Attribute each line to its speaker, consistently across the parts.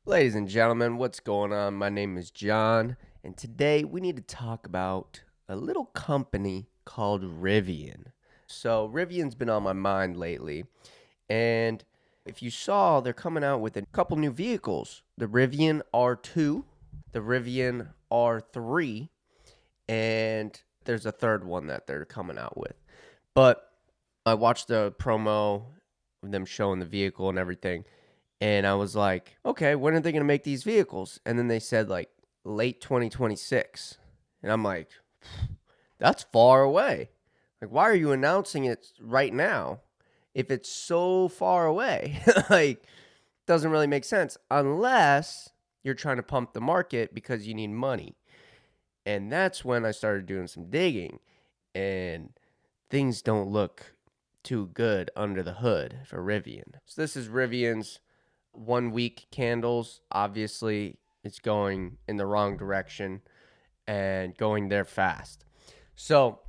Speaker 1: Ladies and gentlemen, what's going on? My name is John, and today we need to talk about a little company called Rivian. So, Rivian's been on my mind lately, and if you saw, they're coming out with a couple new vehicles, the Rivian R2, the Rivian R3, and there's a third one that they're coming out with. But I watched the promo of them showing the vehicle and everything. And I was like, okay, when are they going to make these vehicles? And then they said like late 2026. And I'm like, that's far away. Like, why are you announcing it right now if it's so far away? Like, doesn't really make sense unless you're trying to pump the market because you need money. And that's when I started doing some digging, and things don't look too good under the hood for Rivian. So this is Rivian's 1 week candles. Obviously, it's going in the wrong direction and going there fast. So,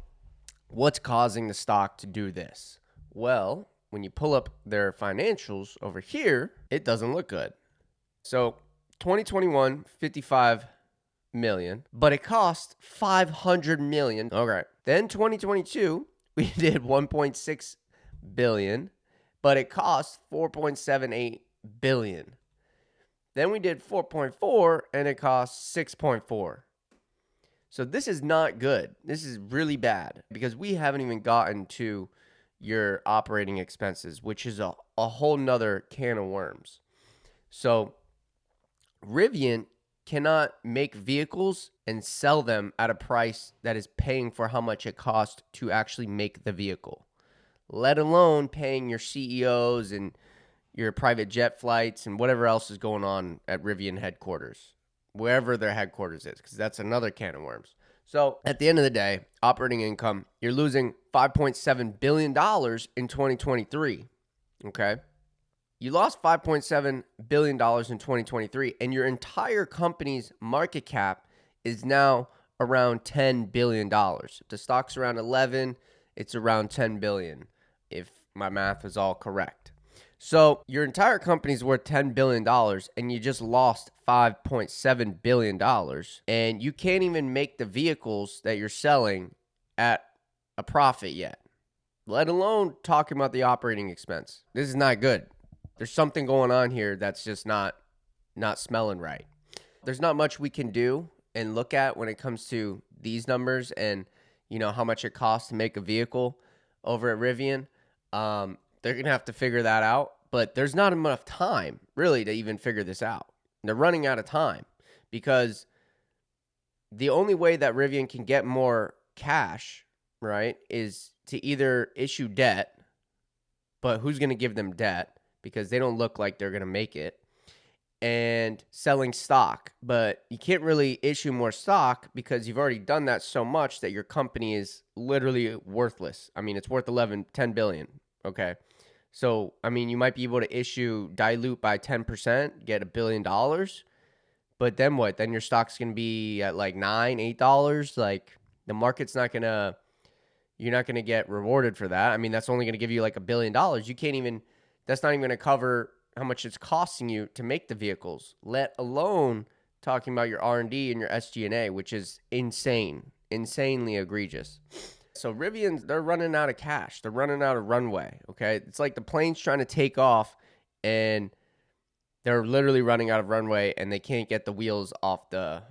Speaker 1: what's causing the stock to do this? Well, when you pull up their financials over here, it doesn't look good. So, 2021, 55 million, but it cost 500 million. Okay. Then 2022, we did 1.6 billion, but it cost 4.78 billion. Then we did 4.4 and it cost 6.4. So this is not good. This is really bad because we haven't even gotten to your operating expenses, which is a whole nother can of worms. So Rivian cannot make vehicles and sell them at a price that is paying for how much it costs to actually make the vehicle, let alone paying your CEOs and your private jet flights and whatever else is going on at Rivian headquarters, wherever their headquarters is, because that's another can of worms. So at the end of the day, operating income, you're losing $5.7 billion in 2023, okay? You lost $5.7 billion in 2023, and your entire company's market cap is now around $10 billion. If the stock's around 11, it's around 10 billion, if my math is all correct. So your entire company's worth $10 billion and you just lost $5.7 billion, and you can't even make the vehicles that you're selling at a profit yet, let alone talking about the operating expense. This is not good. There's something going on here that's just not smelling right. There's not much we can do and look at when it comes to these numbers and, you know, how much it costs to make a vehicle over at Rivian. They're going to have to figure that out, but there's not enough time really to even figure this out. They're running out of time because the only way that Rivian can get more cash, right, is to either issue debt, but who's going to give them debt because they don't look like they're going to make it, and selling stock. But you can't really issue more stock because you've already done that so much that your company is literally worthless. I mean, it's worth 10 billion. Okay. So, I mean, you might be able to dilute by 10%, get $1 billion. But then what? Then your stock's going to be at like $9, $8. Like, the market's not going to, you're not going to get rewarded for that. I mean, that's only going to give you like $1 billion. You can't even, that's not even going to cover how much it's costing you to make the vehicles, let alone talking about your R&D and your SG&A, which is insanely egregious. So Rivian, they're running out of cash. They're running out of runway, okay? It's like the plane's trying to take off and they're literally running out of runway and they can't get the wheels off the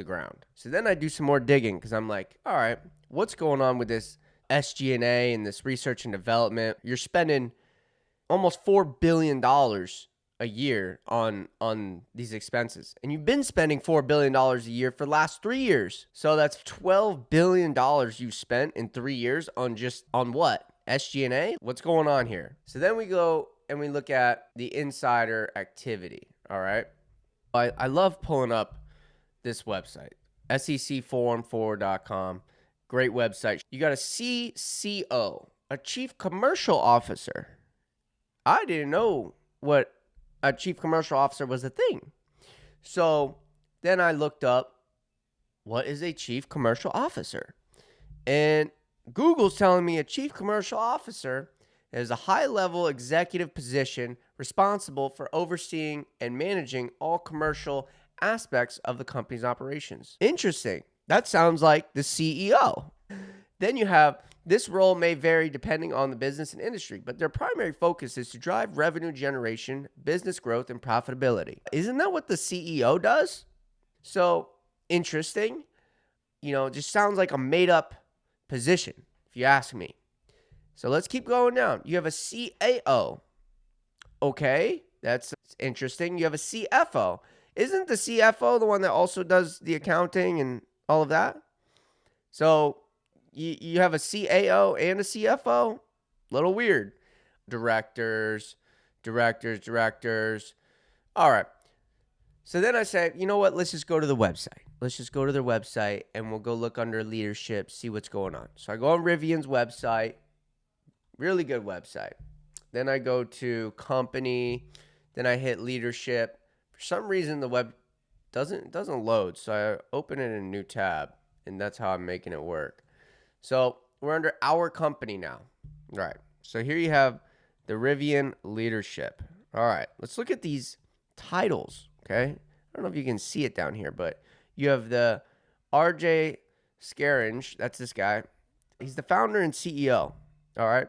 Speaker 1: ground. So then I do some more digging because I'm like, all right, what's going on with this SG&A and this research and development? You're spending almost $4 billion a year on these expenses. And you've been spending $4 billion a year for the last 3 years. So that's $12 billion you've spent in 3 years on what? SG&A? What's going on here? So then we go and we look at the insider activity. All right. I love pulling up this website, secforum4.com. Great website. You got a CCO, a chief commercial officer. I didn't know what a chief commercial officer was a thing. So then I looked up, what is a chief commercial officer? And Google's telling me a chief commercial officer is a high-level executive position responsible for overseeing and managing all commercial aspects of the company's operations. Interesting. That sounds like the CEO. Then you have this role may vary depending on the business and industry, but their primary focus is to drive revenue generation, business growth, and profitability. Isn't that what the CEO does? So interesting. It just sounds like a made up position, if you ask me. So let's keep going down. You have a CAO. Okay, that's interesting. You have a CFO. Isn't the CFO the one that also does the accounting and all of that? So you have a CAO and a CFO? Little weird. Directors. All right. So then I say, you know what? Let's just go to the website. Let's just go to their website and we'll go look under leadership, see what's going on. So I go on Rivian's website. Really good website. Then I go to company. Then I hit leadership. For some reason, the web doesn't load. So I open it in a new tab, and that's how I'm making it work. So we're under our company now. All right. So here you have the Rivian leadership. All right. Let's look at these titles. Okay. I don't know if you can see it down here, but you have the RJ Scaringe. That's this guy. He's the founder and CEO. All right.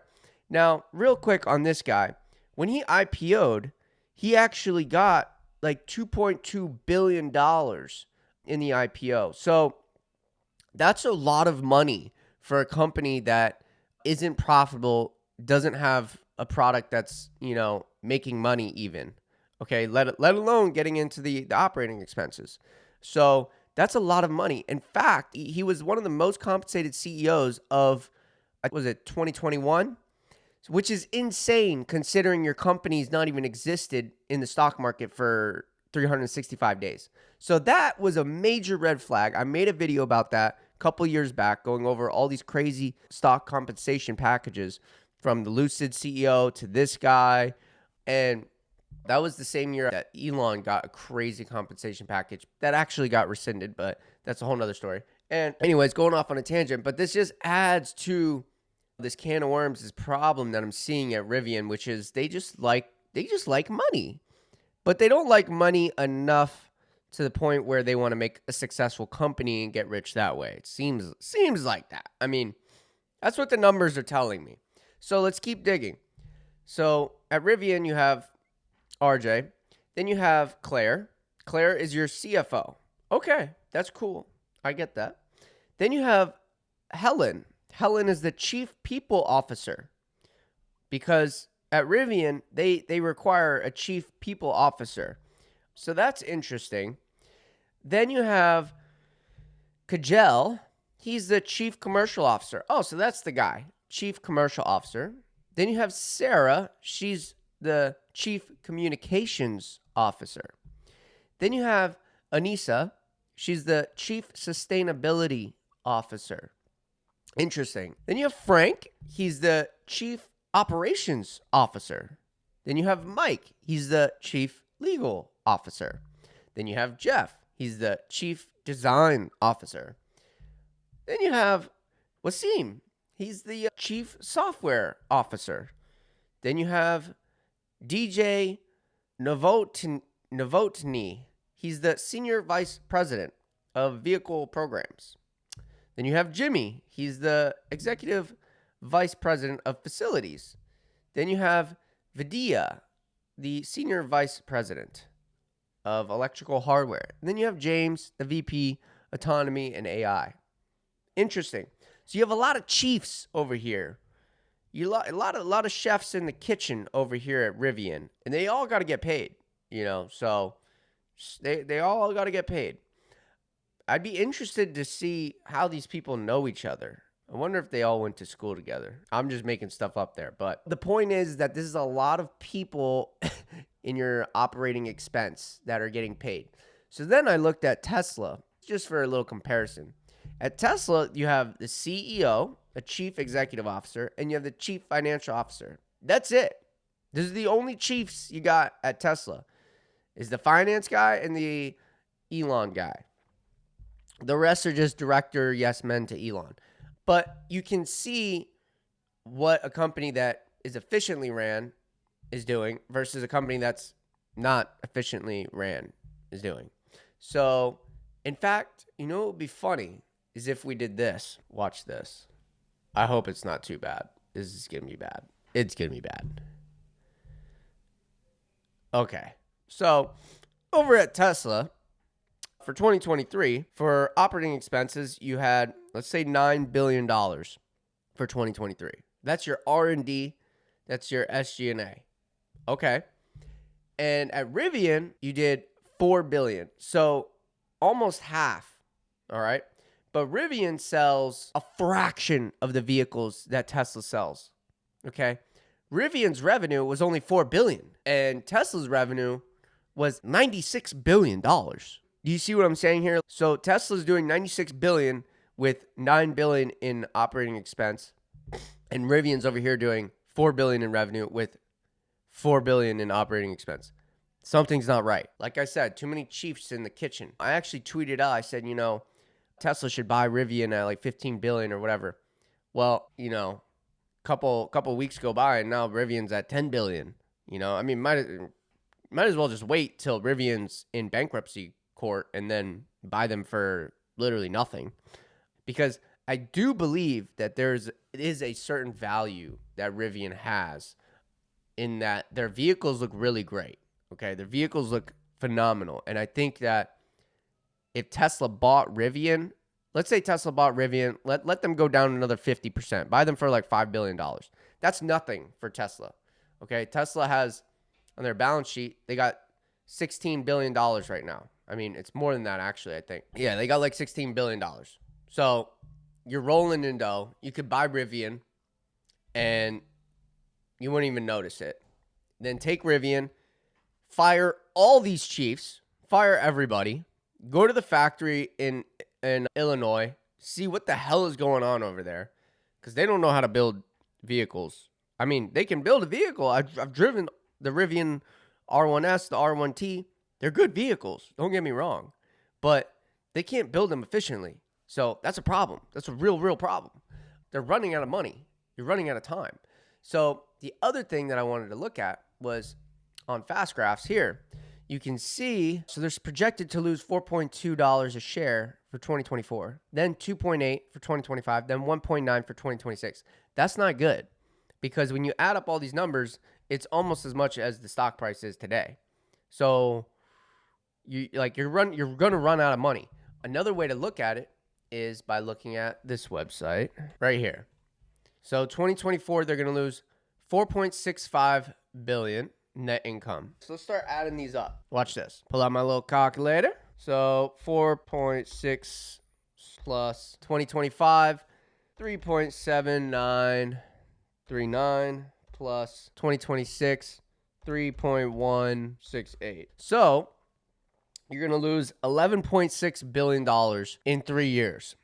Speaker 1: Now, real quick on this guy, when he IPO'd, he actually got like $2.2 billion in the IPO. So that's a lot of money for a company that isn't profitable, doesn't have a product that's, making money even. Okay, let alone getting into the operating expenses. So that's a lot of money. In fact, he was one of the most compensated CEOs of, was it 2021? Which is insane considering your company's not even existed in the stock market for 365 days. So that was a major red flag. I made a video about that a couple years back, going over all these crazy stock compensation packages from the Lucid CEO to this guy. And that was the same year that Elon got a crazy compensation package that actually got rescinded, but that's a whole nother story. And anyways, going off on a tangent, but this just adds to this can of worms, this problem that I'm seeing at Rivian, which is they just like money, but they don't like money enough to the point where they want to make a successful company and get rich that way. It seems like that. I mean, that's what the numbers are telling me. So let's keep digging. So at Rivian, you have RJ, then you have Claire. Claire is your CFO. Okay, that's cool. I get that. Then you have Helen. Helen is the chief people officer because at Rivian, they require a chief people officer. So that's interesting. Then you have Kajel. He's the chief commercial officer. Oh, so that's the guy, chief commercial officer. Then you have Sarah. She's the chief communications officer. Then you have Anissa. She's the chief sustainability officer. Interesting. Then you have Frank. He's the chief operations officer. Then you have Mike. He's the chief legal officer. Then you have Jeff. He's the chief design officer. Then you have Wasim. He's the chief software officer. Then you have DJ Novotny. He's the senior vice president of vehicle programs. Then you have Jimmy. He's the executive vice president of facilities. Then you have Vidya, the senior vice president of electrical hardware. And then you have James, the VP, autonomy and AI. Interesting. So you have a lot of chiefs over here. A lot of chefs in the kitchen over here at Rivian, and they all got to get paid. So they all got to get paid. I'd be interested to see how these people know each other. I wonder if they all went to school together. I'm just making stuff up there. But the point is that this is a lot of people in your operating expense that are getting paid. So then I looked at Tesla, just for a little comparison. At Tesla, you have the CEO, a chief executive officer, and you have the chief financial officer. That's it. This is the only chiefs you got at Tesla, is the finance guy and the Elon guy. The rest are just director yes men to Elon. But you can see what a company that is efficiently ran is doing versus a company that's not efficiently ran is doing. So, in fact, you know what would be funny is if we did this. Watch this. I hope it's not too bad. This is going to be bad. It's going to be bad. Okay. So, over at Tesla, for 2023, for operating expenses, you had, let's say, $9 billion for 2023. That's your R&D. That's your SG&A. Okay. And at Rivian, you did $4 billion. So almost half. All right. But Rivian sells a fraction of the vehicles that Tesla sells. Okay. Rivian's revenue was only $4 billion, and Tesla's revenue was $96 billion. Do you see what I'm saying here? So Tesla's doing $96 billion with $9 billion in operating expense, and Rivian's over here doing $4 billion in revenue with $4 billion in operating expense. Something's not right. Like I said, too many chiefs in the kitchen. I actually tweeted out, I said, Tesla should buy Rivian at like 15 billion or whatever. Well, couple weeks go by and now Rivian's at 10 billion. I mean, might as well just wait till Rivian's in bankruptcy court and then buy them for literally nothing. Because I do believe that there is a certain value that Rivian has in that their vehicles look really great. Okay, their vehicles look phenomenal. And I think that if Tesla bought Rivian, let's say Tesla bought Rivian, let them go down another 50%, buy them for like $5 billion. That's nothing for Tesla. Okay, Tesla has on their balance sheet, they got $16 billion right now. I mean, it's more than that actually, I think. Yeah, they got like $16 billion. So you're rolling in dough. You could buy Rivian and you wouldn't even notice it. Then take Rivian, fire all these chiefs, fire everybody, go to the factory in Illinois, see what the hell is going on over there, because they don't know how to build vehicles. I mean, they can build a vehicle. I've driven the Rivian R1S, the R1T. They're good vehicles. Don't get me wrong. But they can't build them efficiently. So that's a problem. That's a real problem. They're running out of money. You're running out of time. So the other thing that I wanted to look at was on Fast Graphs here. You can see, so there's projected to lose $4.2 a share for 2024, then 2.8 for 2025, then 1.9 for 2026. That's not good because when you add up all these numbers, it's almost as much as the stock price is today. So you're going to run out of money. Another way to look at it is by looking at this website right here. So 2024, they're going to lose 4.65 billion net income. So let's start adding these up. Watch this. Pull out my little calculator. So 4.6 plus 2025, 3.7939 plus 2026, 3.168. So you're going to lose $11.6 billion in 3 years.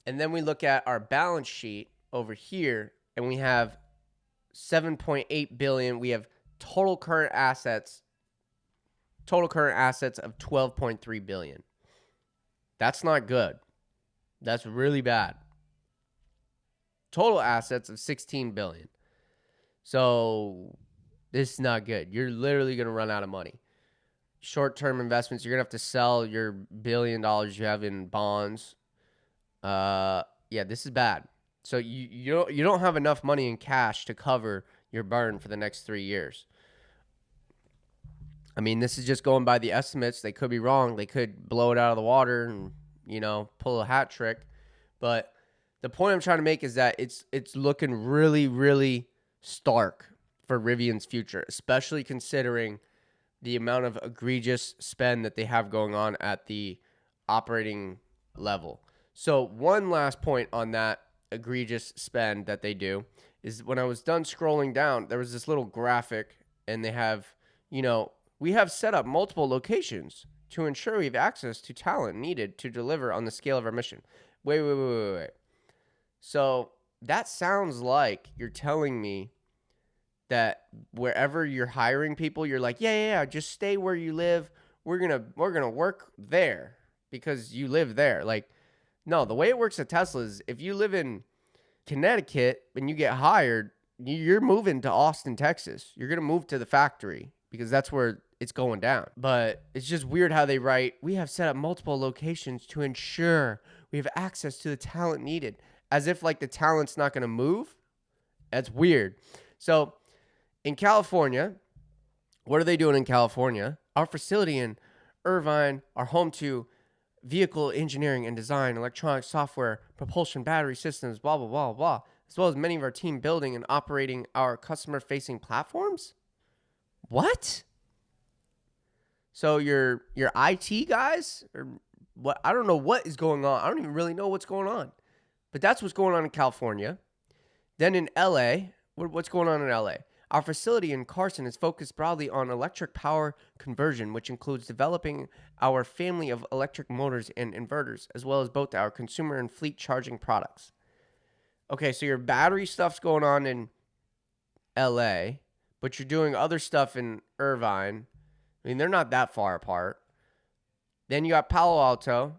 Speaker 1: And then we look at our balance sheet over here and we have 7.8 billion. We have total current assets of 12.3 billion. That's not good. That's really bad. Total assets of 16 billion. So this is not good. You're literally going to run out of money. Short-term investments, you're going to have to sell your $1 billion you have in bonds. Yeah, this is bad. So you don't have enough money in cash to cover your burn for the next 3 years. I mean, this is just going by the estimates. They could be wrong. They could blow it out of the water and, pull a hat trick. But the point I'm trying to make is that it's looking really, really stark for Rivian's future, especially considering the amount of egregious spend that they have going on at the operating level. So one last point on that egregious spend that they do is when I was done scrolling down, there was this little graphic and they have, we have set up multiple locations to ensure we have access to talent needed to deliver on the scale of our mission. Wait. So that sounds like you're telling me that wherever you're hiring people, you're like, yeah, just stay where you live. We're gonna work there because you live there. Like, no, the way it works at Tesla is if you live in Connecticut and you get hired, you're moving to Austin, Texas. You're going to move to the factory because that's where it's going down. But it's just weird how they write, we have set up multiple locations to ensure we have access to the talent needed, as if like the talent's not going to move. That's weird. So in California, what are they doing in California? Our facility in Irvine are home to vehicle engineering and design, electronic software, propulsion battery systems, blah, blah, blah, blah, as well as many of our team building and operating our customer-facing platforms. What? So your IT guys, or what? I don't know what is going on. I don't even really know what's going on. But that's what's going on in California. Then in LA, what's going on in LA? Our facility in Carson is focused broadly on electric power conversion, which includes developing our family of electric motors and inverters, as well as both our consumer and fleet charging products. Okay, so your battery stuff's going on in LA, but you're doing other stuff in Irvine. I mean, they're not that far apart. Then you got Palo Alto.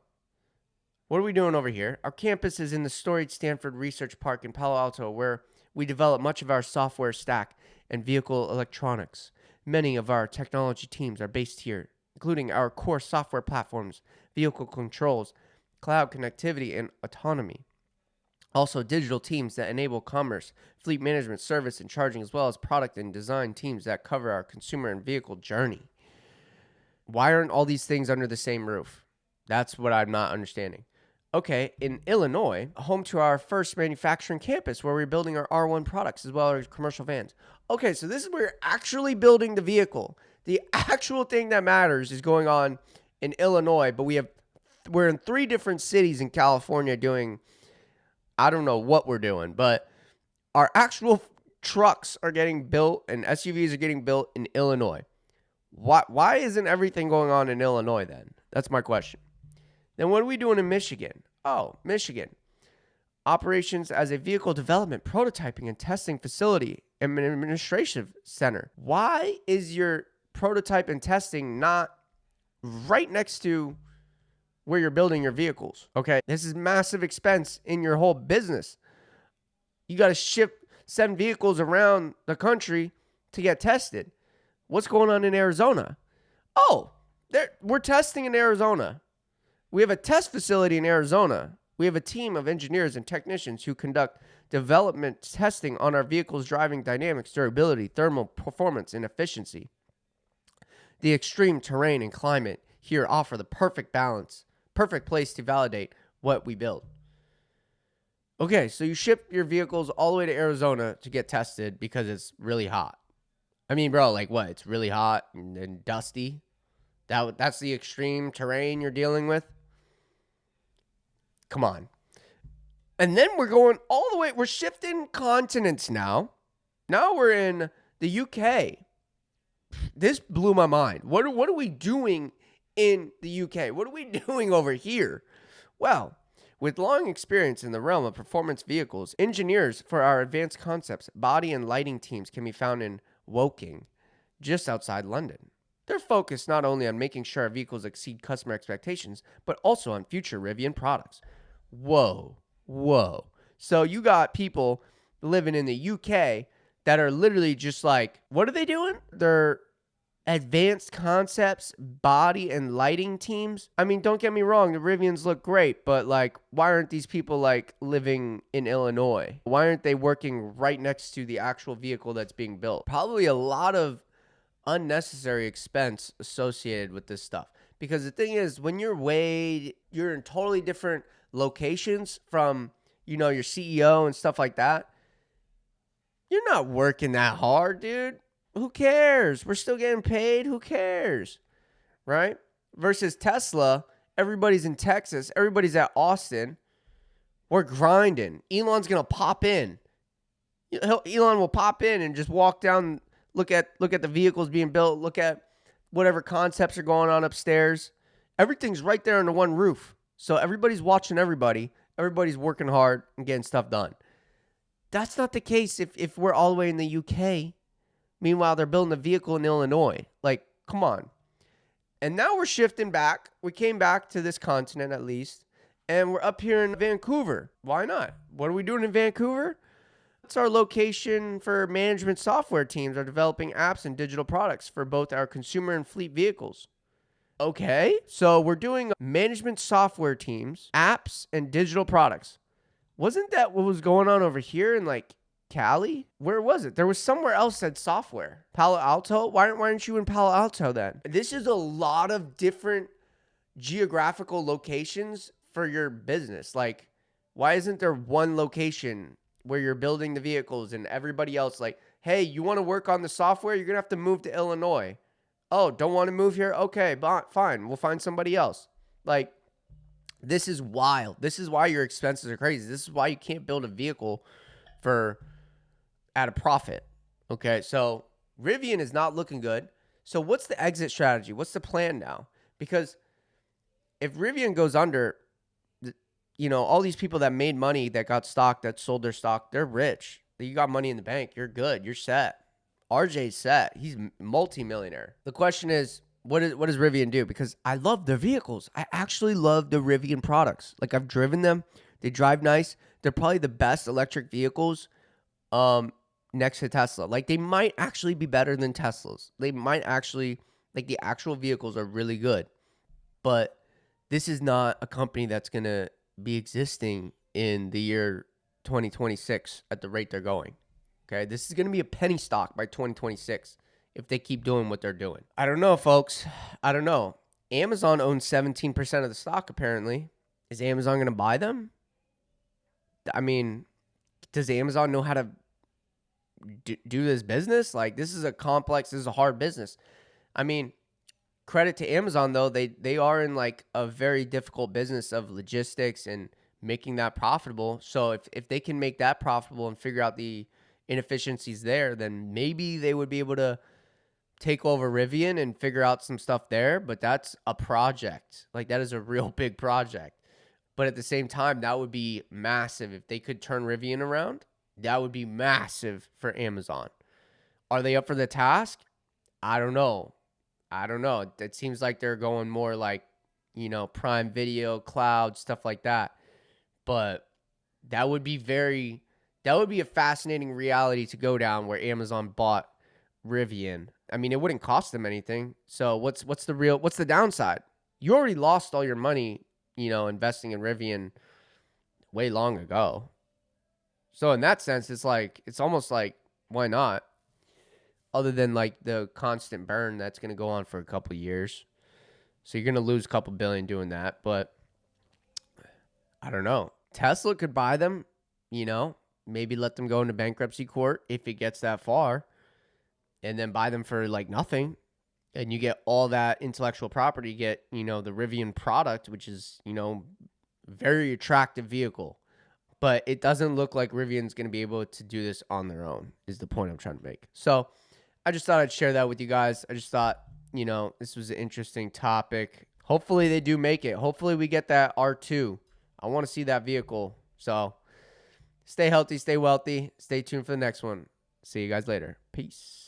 Speaker 1: What are we doing over here? Our campus is in the storied Stanford Research Park in Palo Alto, where we develop much of our software stack and vehicle electronics. Many of our technology teams are based here, including our core software platforms, vehicle controls, cloud connectivity, and autonomy. Also, digital teams that enable commerce, fleet management, service, and charging, as well as product and design teams that cover our consumer and vehicle journey. Why aren't all these things under the same roof? That's what I'm not understanding. Okay, in Illinois, home to our first manufacturing campus where we're building our R1 products as well as commercial vans. Okay, so this is where you're actually building the vehicle. The actual thing that matters is going on in Illinois, but we're in 3 different cities in California doing, I don't know what we're doing, but our actual trucks are getting built and SUVs are getting built in Illinois. Why isn't everything going on in Illinois then? That's my question. Then what are we doing in Michigan? Oh, Michigan. Operations as a vehicle development, prototyping, and testing facility and an administrative center. Why is your prototype and testing not right next to where you're building your vehicles? Okay, this is massive expense in your whole business. You got to send vehicles around the country to get tested. What's going on in Arizona? Oh, we're testing in Arizona. We have a test facility in Arizona. We have a team of engineers and technicians who conduct development testing on our vehicles' driving dynamics, durability, thermal performance, and efficiency. The extreme terrain and climate here offer the perfect balance, perfect place to validate what we build. Okay, so you ship your vehicles all the way to Arizona to get tested because it's really hot. I mean, bro, like what? It's really hot and dusty. That's the extreme terrain you're dealing with? Come on. And then we're going all the way. We're shifting continents now. Now we're in the UK. This blew my mind. What are we doing in the UK? What are we doing over here? Well, with long experience in the realm of performance vehicles, engineers for our advanced concepts, body and lighting teams can be found in Woking, just outside London. They're focused not only on making sure our vehicles exceed customer expectations, but also on future Rivian products. Whoa. So you got people living in the UK that are literally just like, what are they doing? They're advanced concepts, body and lighting teams. I mean, don't get me wrong, the Rivians look great, but like, why aren't these people like living in Illinois? Why aren't they working right next to the actual vehicle that's being built? Probably a lot of unnecessary expense associated with this stuff. Because the thing is, when you're in totally different locations from, your CEO and stuff like that, you're not working that hard, dude. Who cares? We're still getting paid. Who cares? Right? Versus Tesla, everybody's in Texas. Everybody's at Austin. We're grinding. Elon's going to pop in. Elon will pop in and just walk down, look at the vehicles being built, look at whatever concepts are going on upstairs. Everything's right there under one roof. So everybody's watching everybody. Everybody's working hard and getting stuff done. That's not the case if we're all the way in the UK. Meanwhile, they're building a vehicle in Illinois. Like, come on. And now we're shifting back. We came back to this continent at least. And we're up here in Vancouver. Why not? What are we doing in Vancouver? What's our location for management software teams are developing apps and digital products for both our consumer and fleet vehicles. Okay, so we're doing management software teams, apps, and digital products. Wasn't that what was going on over here in like Cali? Where was it? There was somewhere else that Software. Palo Alto? Why aren't you in Palo Alto then? This is a lot of different geographical locations for your business. Like, why isn't there one location where you're building the vehicles and everybody else like, hey, you want to work on the software? You're going to have to move to Illinois. Oh, don't want to move here? Okay, fine. We'll find somebody else. Like, this is wild. This is why your expenses are crazy. This is why you can't build a vehicle at a profit. Okay, so Rivian is not looking good. So what's the exit strategy? What's the plan now? Because if Rivian goes under, all these people that made money, that got stock, that sold their stock, they're rich. You got money in the bank. You're good. You're set. RJ's set. He's multi-millionaire. The question is, what does Rivian do? Because I love their vehicles. I actually love the Rivian products. Like, I've driven them. They drive nice. They're probably the best electric vehicles next to Tesla. Like, they might actually be better than Teslas. They might actually, like, the actual vehicles are really good. But this is not a company that's going to be existing in the year 2026 at the rate they're going. Okay, this is going to be a penny stock by 2026 if they keep doing what they're doing. I don't know, folks. I don't know. Amazon owns 17% of the stock, apparently. Is Amazon going to buy them? I mean, does Amazon know how to do this business? Like, this is a hard business. I mean, credit to Amazon, though. They are in like a very difficult business of logistics and making that profitable. So if they can make that profitable and figure out the inefficiencies there, then maybe they would be able to take over Rivian and figure out some stuff there. But that's a project. Like, that is a real big project. But at the same time, that would be massive. If they could turn Rivian around, that would be massive for Amazon. Are they up for the task? I don't know. It seems like they're going more like, Prime Video, cloud, stuff like that. But that would be a fascinating reality to go down, where Amazon bought Rivian. I mean, it wouldn't cost them anything. So what's the downside? You already lost all your money, investing in Rivian way long ago. So in that sense, it's almost like, why not? Other than like the constant burn that's going to go on for a couple of years. So you're going to lose a couple billion doing that. But I don't know. Tesla could buy them, maybe let them go into bankruptcy court if it gets that far, and then buy them for like nothing. And you get all that intellectual property. You get, the Rivian product, which is, very attractive vehicle. But it doesn't look like Rivian's going to be able to do this on their own, is the point I'm trying to make. So I just thought I'd share that with you guys. I just thought, this was an interesting topic. Hopefully they do make it. Hopefully we get that R2. I want to see that vehicle. So stay healthy, stay wealthy. Stay tuned for the next one. See you guys later. Peace.